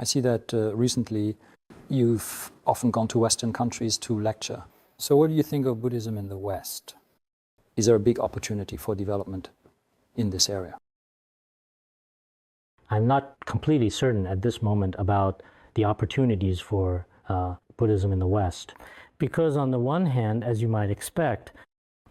I see that recently you've often gone to Western countries to lecture. So what do you think of Buddhism in the West? Is there a big opportunity for development in this area? I'm not completely certain at this moment about the opportunities for Buddhism in the West. Because on the one hand, as you might expect,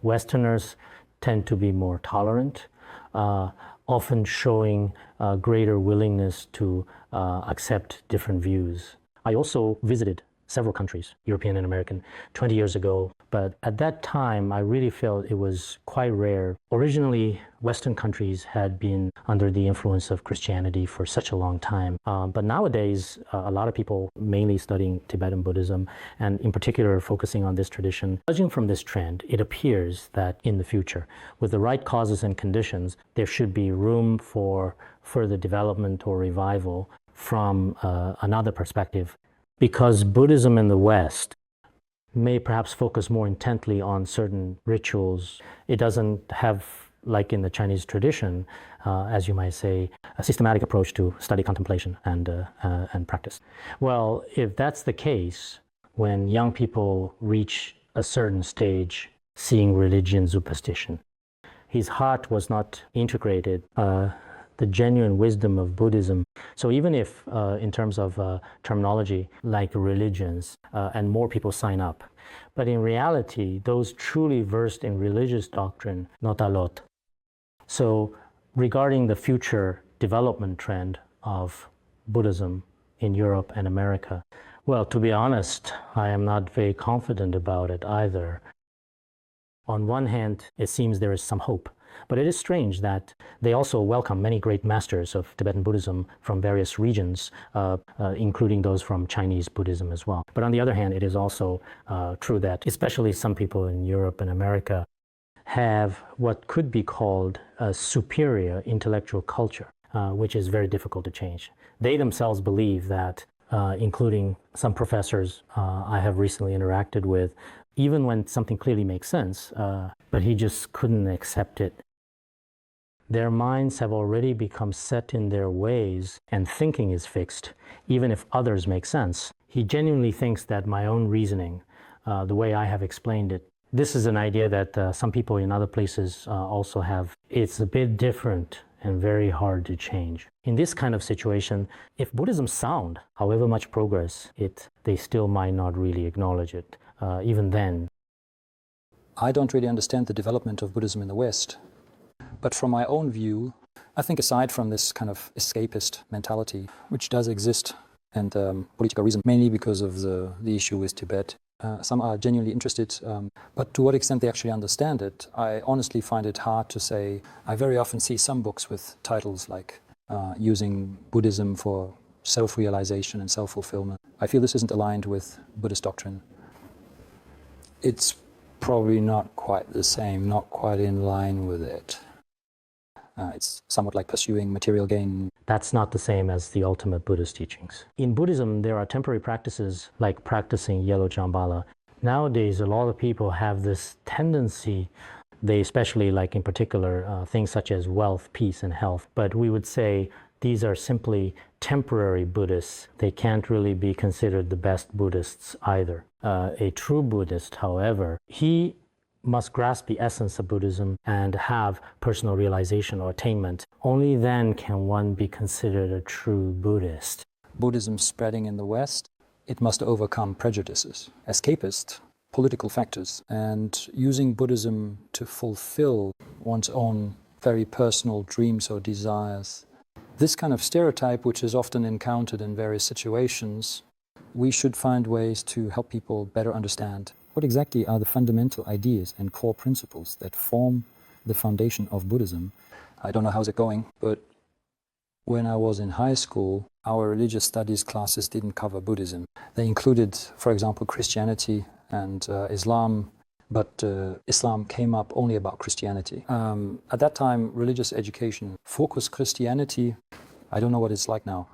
Westerners tend to be more tolerant, often showing greater willingness to accept different views. I also visited several countries, European and American, 20 years ago. But at that time, I really felt it was quite rare. Originally, Western countries had been under the influence of Christianity for such a long time. But nowadays, a lot of people, mainly studying Tibetan Buddhism, and in particular focusing on this tradition, judging from this trend, it appears that in the future, with the right causes and conditions, there should be room for further development or revival from another perspective. Because Buddhism in the West may perhaps focus more intently on certain rituals. It doesn't have, like in the Chinese tradition, as you might say, a systematic approach to study, contemplation, and practice. Well, if that's the case, when young people reach a certain stage, seeing religion, superstition, his heart was not integrated. The genuine wisdom of Buddhism. So even if, in terms of terminology, like religions, and more people sign up, but in reality, those truly versed in religious doctrine, not a lot. So regarding the future development trend of Buddhism in Europe and America, well, to be honest, I am not very confident about it either. On one hand, it seems there is some hope. But it is strange that they also welcome many great masters of Tibetan Buddhism from various regions, including those from Chinese Buddhism as well. But on the other hand, it is also true that especially some people in Europe and America have what could be called a superior intellectual culture, which is very difficult to change. They themselves believe that, including some professors I have recently interacted with, even when something clearly makes sense, but he just couldn't accept it. Their minds have already become set in their ways and thinking is fixed, even if others make sense. He genuinely thinks that my own reasoning, the way I have explained it, this is an idea that some people in other places also have. It's a bit different and very hard to change. In this kind of situation, if Buddhism's sound, however much progress, they still might not really acknowledge it, even then. I don't really understand the development of Buddhism in the West. But from my own view, I think aside from this kind of escapist mentality, which does exist, and political reason, mainly because of the issue with Tibet, some are genuinely interested, but to what extent they actually understand it, I honestly find it hard to say. I very often see some books with titles like using Buddhism for self-realization and self-fulfillment. I feel this isn't aligned with Buddhist doctrine. It's probably not quite the same, not quite in line with it. It's somewhat like pursuing material gain. That's not the same as the ultimate Buddhist teachings. In Buddhism, there are temporary practices like practicing yellow Shambhala. Nowadays, a lot of people have this tendency, they especially like in particular things such as wealth, peace, and health. But we would say these are simply temporary Buddhists. They can't really be considered the best Buddhists either. A true Buddhist, however, he must grasp the essence of Buddhism and have personal realization or attainment. Only then can one be considered a true Buddhist. Buddhism spreading in the West, it must overcome prejudices, escapist, political factors, and using Buddhism to fulfill one's own very personal dreams or desires. This kind of stereotype, which is often encountered in various situations, we should find ways to help people better understand what exactly are the fundamental ideas and core principles that form the foundation of Buddhism. I don't know how's it going, but when I was in high school, our religious studies classes didn't cover Buddhism. They included, for example, Christianity and Islam, but Islam came up only about Christianity. At that time, religious education focused Christianity. I don't know what it's like now.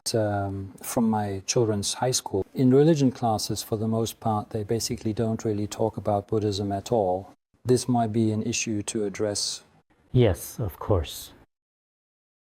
From my children's high school, in religion classes, for the most part, they basically don't really talk about Buddhism at all. This might be an issue to address. Yes, of course.